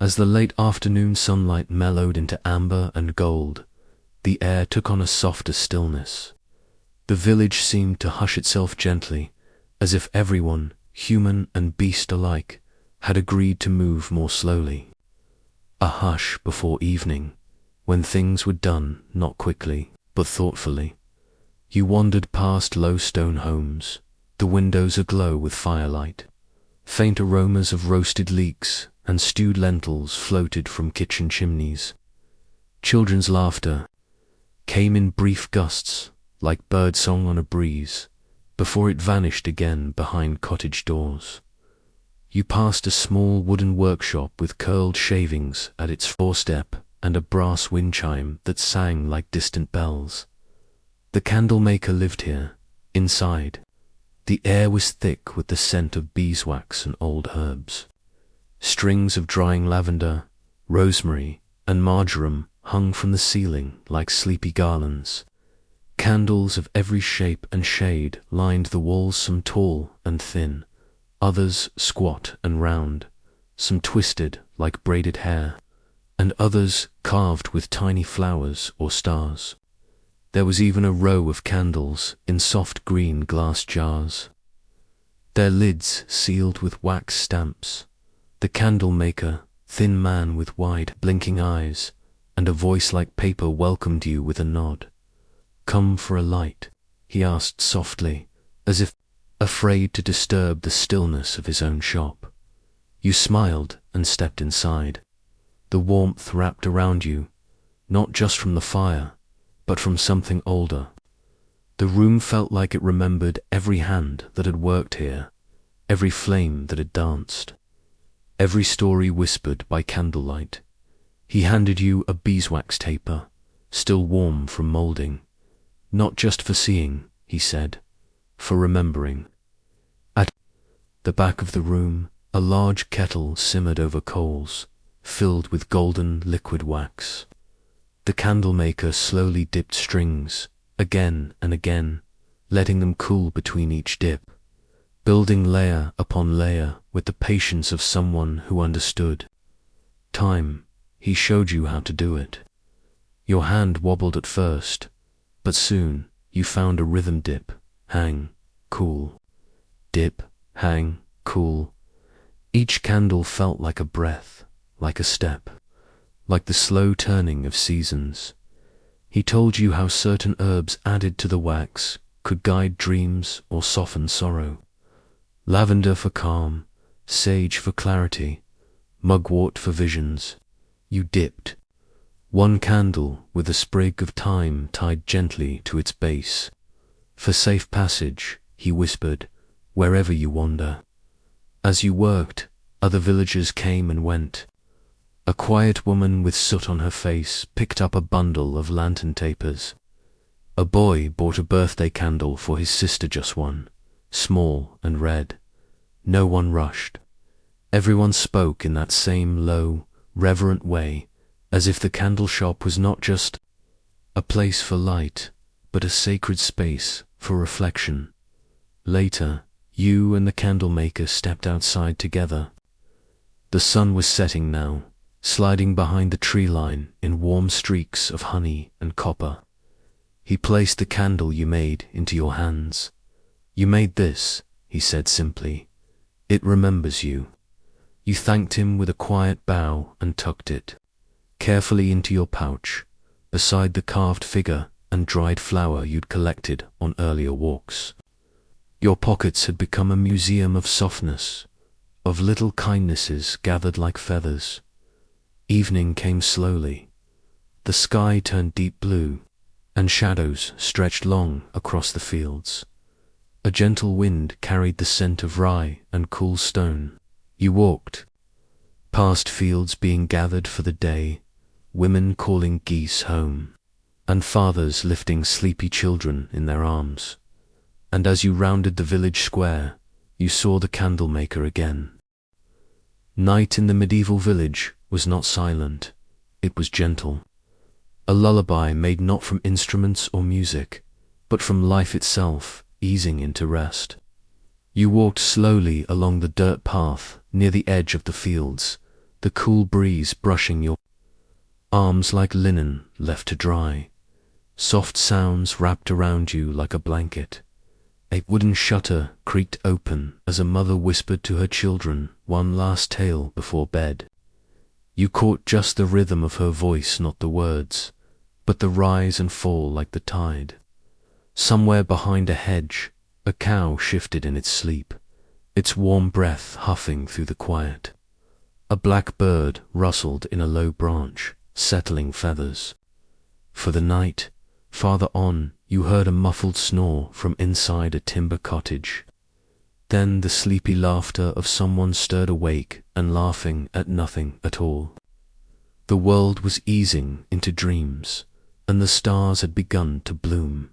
As the late afternoon sunlight mellowed into amber and gold, the air took on a softer stillness. The village seemed to hush itself gently, as if everyone, human and beast alike, had agreed to move more slowly. A hush before evening, when things were done not quickly, but thoughtfully. You wandered past low stone homes, the windows aglow with firelight. Faint aromas of roasted leeks and stewed lentils floated from kitchen chimneys. Children's laughter came in brief gusts, like birdsong on a breeze, before it vanished again behind cottage doors. You passed a small wooden workshop with curled shavings at its doorstep and a brass wind chime that sang like distant bells. The candle maker lived here, inside. The air was thick with the scent of beeswax and old herbs. Strings of drying lavender, rosemary, and marjoram hung from the ceiling like sleepy garlands. Candles of every shape and shade lined the walls, some tall and thin, others squat and round, some twisted like braided hair, and others carved with tiny flowers or stars. There was even a row of candles in soft green glass jars, their lids sealed with wax stamps. The candle maker, thin man with wide, blinking eyes, and a voice like paper, welcomed you with a nod. "Come for a light?" he asked softly, as if afraid to disturb the stillness of his own shop. You smiled and stepped inside. The warmth wrapped around you, not just from the fire, but from something older. The room felt like it remembered every hand that had worked here, every flame that had danced, every story whispered by candlelight. He handed you a beeswax taper, still warm from moulding. "Not just for seeing," he said, "for remembering." At the back of the room, A large kettle simmered over coals, filled with golden liquid wax. The candlemaker slowly dipped strings, again and again, letting them cool between each dip, building layer upon layer with the patience of someone who understood. Time, he showed you how to do it. Your hand wobbled at first, but soon you found a rhythm: dip, hang, cool. Dip, hang, cool. Each candle felt like a breath, like a step, like the slow turning of seasons. He told you how certain herbs added to the wax could guide dreams or soften sorrow. Lavender for calm, sage for clarity, mugwort for visions. You dipped. One candle with a sprig of thyme tied gently to its base. For safe passage, he whispered, wherever you wander. As you worked, other villagers came and went. A quiet woman with soot on her face picked up a bundle of lantern tapers. A boy bought a birthday candle for his sister, just one, small and red. No one rushed. Everyone spoke in that same low, reverent way, as if the candle shop was not just a place for light, but a sacred space for reflection. Later, you and the candlemaker stepped outside together. The sun was setting now, sliding behind the tree line in warm streaks of honey and copper. He placed the candle you made into your hands. You made this, he said simply. It remembers you. You thanked him with a quiet bow and tucked it carefully into your pouch, beside the carved figure and dried flower you'd collected on earlier walks. Your pockets had become a museum of softness, of little kindnesses gathered like feathers. Evening came slowly. The sky turned deep blue, and shadows stretched long across the fields. A gentle wind carried the scent of rye and cool stone. You walked past fields being gathered for the day, women calling geese home, and fathers lifting sleepy children in their arms. And as you rounded the village square, you saw the candlemaker again. Night in the medieval village was not silent, it was gentle. A lullaby made not from instruments or music, but from life itself easing into rest. You walked slowly along the dirt path near the edge of the fields, the cool breeze brushing your arms like linen left to dry. Soft sounds wrapped around you like a blanket. A wooden shutter creaked open as a mother whispered to her children one last tale before bed. You caught just the rhythm of her voice, not the words, but the rise and fall like the tide. Somewhere behind a hedge, a cow shifted in its sleep, its warm breath huffing through the quiet. A black bird rustled in a low branch, settling feathers. For the night, farther on, you heard a muffled snore from inside a timber cottage. Then the sleepy laughter of someone stirred awake and laughing at nothing at all. The world was easing into dreams, and the stars had begun to bloom.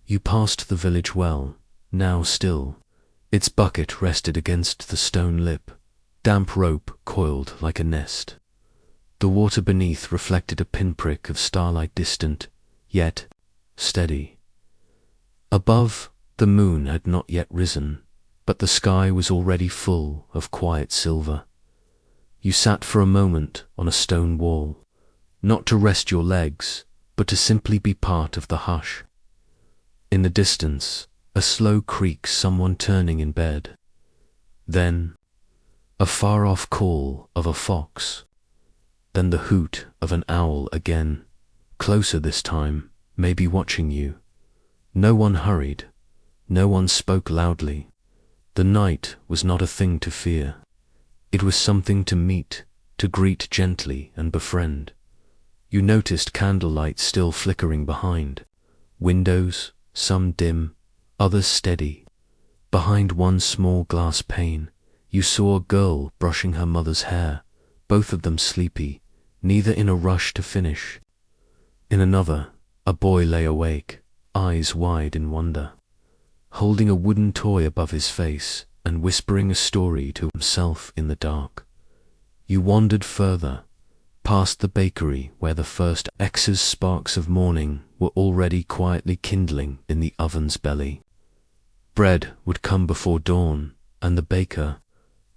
You passed the village well, now still. Its bucket rested against the stone lip, damp rope coiled like a nest. The water beneath reflected a pinprick of starlight, distant, yet steady. Above, the moon had not yet risen, but the sky was already full of quiet silver. You sat for a moment on a stone wall, not to rest your legs, but to simply be part of the hush. In the distance, a slow creak, someone turning in bed. Then, a far-off call of a fox. Then the hoot of an owl again, closer this time, maybe watching you. No one hurried, no one spoke loudly. The night was not a thing to fear. It was something to meet, to greet gently and befriend. You noticed candlelight still flickering behind. Windows, some dim, others steady. Behind one small glass pane, you saw a girl brushing her mother's hair, both of them sleepy, neither in a rush to finish. In another, a boy lay awake, eyes wide in wonder, holding a wooden toy above his face and whispering a story to himself in the dark. You wandered further, past the bakery where the first X's sparks of morning were already quietly kindling in the oven's belly. Bread would come before dawn, and the baker,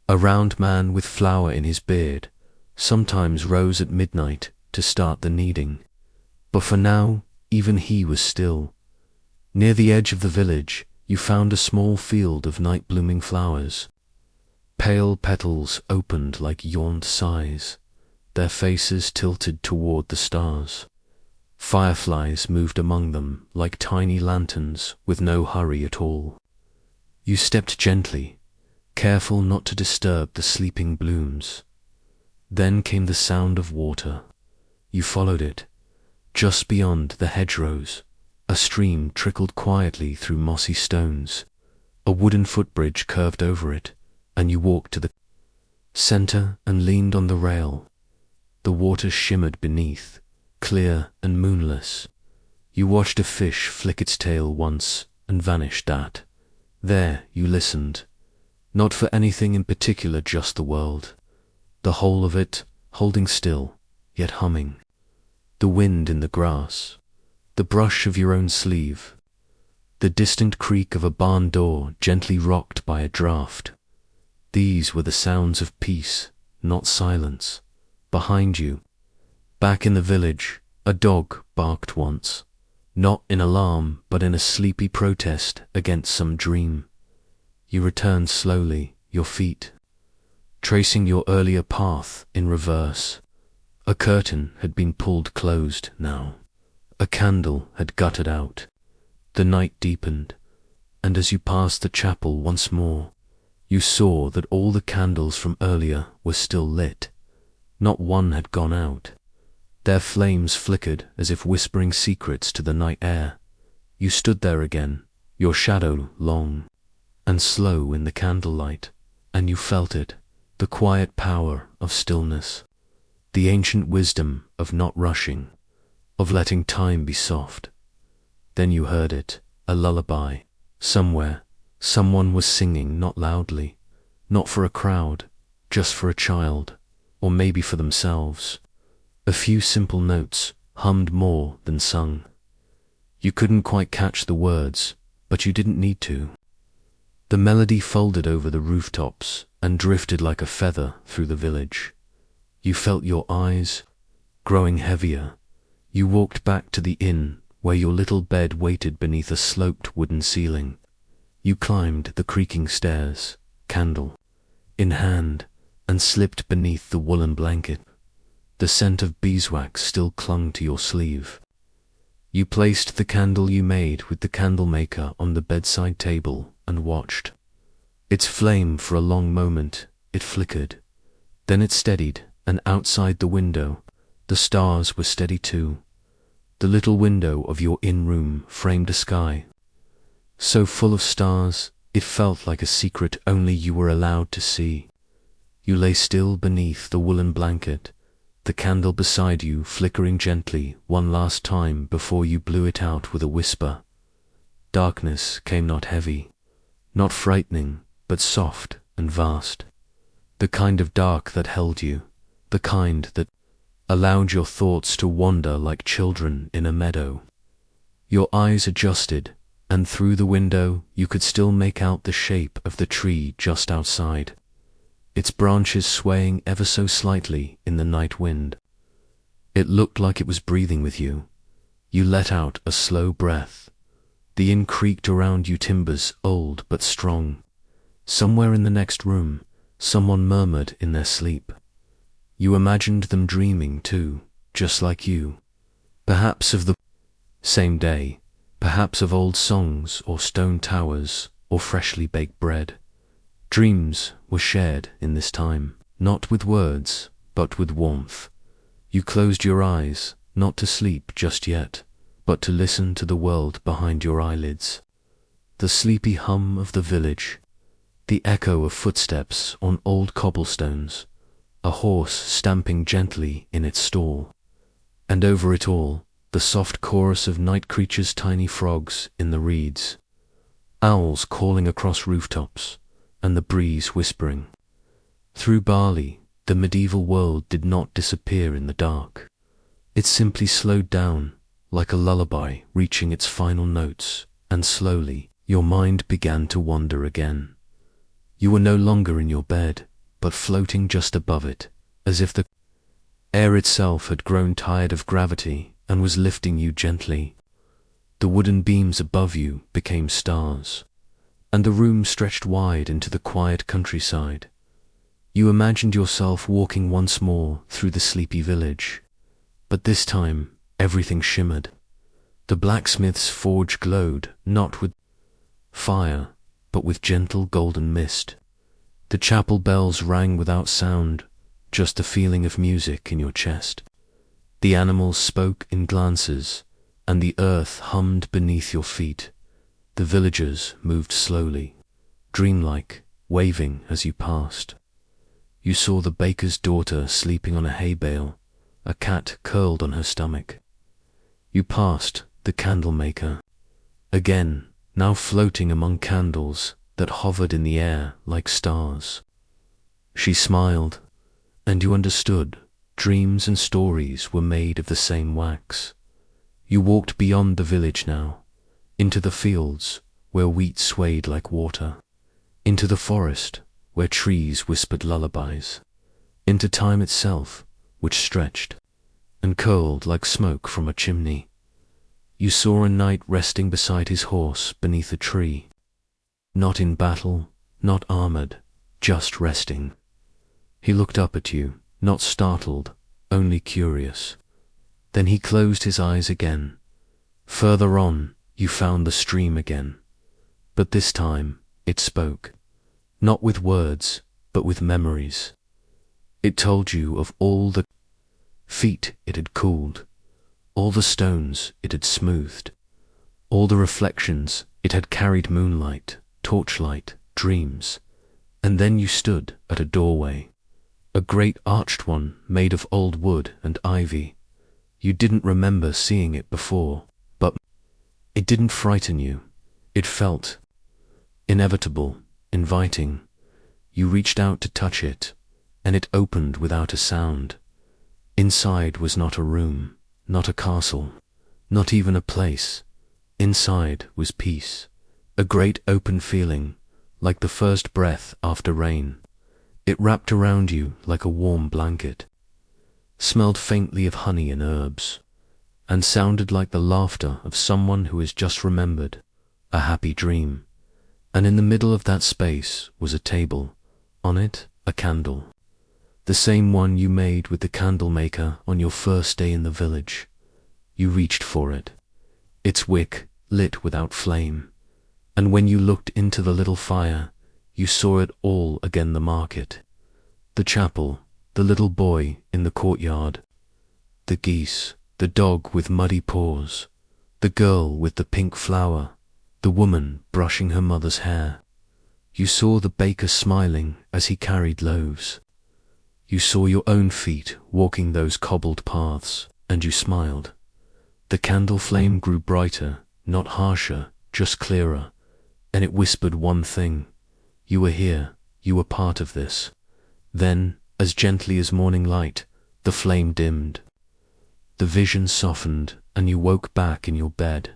a round man with flour in his beard, sometimes rose at midnight to start the kneading. But for now, even he was still. Near the edge of the village, you found a small field of night-blooming flowers. Pale petals opened like yawned sighs, their faces tilted toward the stars. Fireflies moved among them like tiny lanterns with no hurry at all. You stepped gently, careful not to disturb the sleeping blooms. Then came the sound of water. You followed it. Just beyond the hedgerows, a stream trickled quietly through mossy stones. A wooden footbridge curved over it, and you walked to the center and leaned on the rail. The water shimmered beneath, clear and moonless. You watched a fish flick its tail once and vanish that. There you listened, not for anything in particular, just the world. The whole of it, holding still, yet humming. The wind in the grass, the brush of your own sleeve, the distant creak of a barn door gently rocked by a draught. These were the sounds of peace, not silence. Behind you, back in the village, a dog barked once, not in alarm but in a sleepy protest against some dream. You returned slowly, your feet tracing your earlier path in reverse. A curtain had been pulled closed now. A candle had guttered out. The night deepened, and as you passed the chapel once more, you saw that all the candles from earlier were still lit. Not one had gone out. Their flames flickered as if whispering secrets to the night air. You stood there again, your shadow long and slow in the candlelight, and you felt it, the quiet power of stillness, the ancient wisdom of not rushing, of letting time be soft. Then you heard it, a lullaby. Somewhere, someone was singing, not loudly, not for a crowd, just for a child, or maybe for themselves. A few simple notes, hummed more than sung. You couldn't quite catch the words, but you didn't need to. The melody folded over the rooftops and drifted like a feather through the village. You felt your eyes growing heavier. You walked back to the inn where your little bed waited beneath a sloped wooden ceiling. You climbed the creaking stairs, candle in hand, and slipped beneath the woolen blanket. The scent of beeswax still clung to your sleeve. You placed the candle you made with the candlemaker on the bedside table and watched. Its flame for a long moment, it flickered. Then it steadied, and outside the window, the stars were steady too. The little window of your inn-room framed a sky so full of stars, it felt like a secret only you were allowed to see. You lay still beneath the woolen blanket, the candle beside you flickering gently one last time before you blew it out with a whisper. Darkness came not heavy, not frightening, but soft and vast. The kind of dark that held you, the kind that allowed your thoughts to wander like children in a meadow. Your eyes adjusted, and through the window you could still make out the shape of the tree just outside, its branches swaying ever so slightly in the night wind. It looked like it was breathing with you. You let out a slow breath. The inn creaked around you, timbers old but strong. Somewhere in the next room, someone murmured in their sleep. You imagined them dreaming too, just like you. Perhaps of the same day, perhaps of old songs or stone towers or freshly baked bread. Dreams were shared in this time, not with words, but with warmth. You closed your eyes, not to sleep just yet, but to listen to the world behind your eyelids. The sleepy hum of the village, the echo of footsteps on old cobblestones, a horse stamping gently in its stall, and over it all, the soft chorus of night creatures, tiny frogs in the reeds, owls calling across rooftops, and the breeze whispering. Through barley, the medieval world did not disappear in the dark. It simply slowed down, like a lullaby reaching its final notes, and slowly, your mind began to wander again. You were no longer in your bed, but floating just above it, as if the air itself had grown tired of gravity and was lifting you gently. The wooden beams above you became stars, and the room stretched wide into the quiet countryside. You imagined yourself walking once more through the sleepy village, but this time everything shimmered. The blacksmith's forge glowed, not with fire, but with gentle golden mist. The chapel bells rang without sound, just the feeling of music in your chest. The animals spoke in glances, and the earth hummed beneath your feet. The villagers moved slowly, dreamlike, waving as you passed. You saw the baker's daughter sleeping on a hay bale, a cat curled on her stomach. You passed the candle maker, again, now floating among candles that hovered in the air like stars. She smiled, and you understood dreams and stories were made of the same wax. You walked beyond the village now, into the fields where wheat swayed like water, into the forest where trees whispered lullabies, into time itself, which stretched and curled like smoke from a chimney. You saw a knight resting beside his horse beneath a tree, not in battle, not armored, just resting. He looked up at you, not startled, only curious. Then he closed his eyes again. Further on, you found the stream again, but this time it spoke, not with words, but with memories. It told you of all the feet it had cooled, all the stones it had smoothed, all the reflections it had carried, moonlight, torchlight, dreams. And then you stood at a doorway, a great arched one made of old wood and ivy. You didn't remember seeing it before, but it didn't frighten you. It felt inevitable, inviting. You reached out to touch it, and it opened without a sound. Inside was not a room, not a castle, not even a place. Inside was peace, a great open feeling, like the first breath after rain. It wrapped around you like a warm blanket, smelled faintly of honey and herbs, and sounded like the laughter of someone who has just remembered a happy dream. And in the middle of that space was a table, on it a candle, the same one you made with the candle maker on your first day in the village. You reached for it, its wick lit without flame, and when you looked into the little fire, you saw it all again: the market, the chapel, the little boy in the courtyard, the geese, the dog with muddy paws, the girl with the pink flower, the woman brushing her mother's hair. You saw the baker smiling as he carried loaves. You saw your own feet walking those cobbled paths, and you smiled. The candle flame grew brighter, not harsher, just clearer, and it whispered one thing: you were here, you were part of this. Then, as gently as morning light, the flame dimmed. The vision softened, and you woke back in your bed,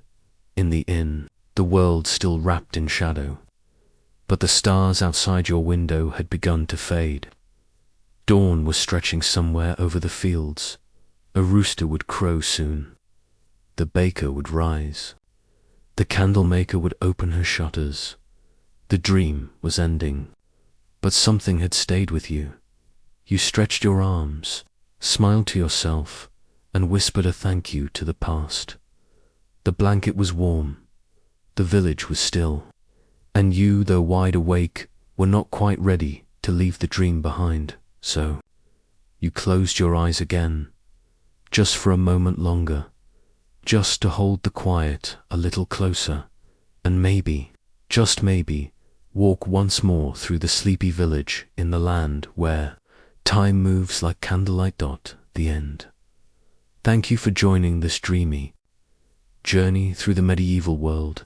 in the inn, the world still wrapped in shadow. But the stars outside your window had begun to fade. Dawn was stretching somewhere over the fields. A rooster would crow soon. The baker would rise. The candle maker would open her shutters. The dream was ending, but something had stayed with you. You stretched your arms, smiled to yourself, and whispered a thank you to the past. The blanket was warm. The village was still, and you, though wide awake, were not quite ready to leave the dream behind. So you closed your eyes again, just for a moment longer, just to hold the quiet a little closer, and maybe, just maybe, walk once more through the sleepy village in the land where time moves like candlelight. The end. Thank you for joining this dreamy journey through the medieval world.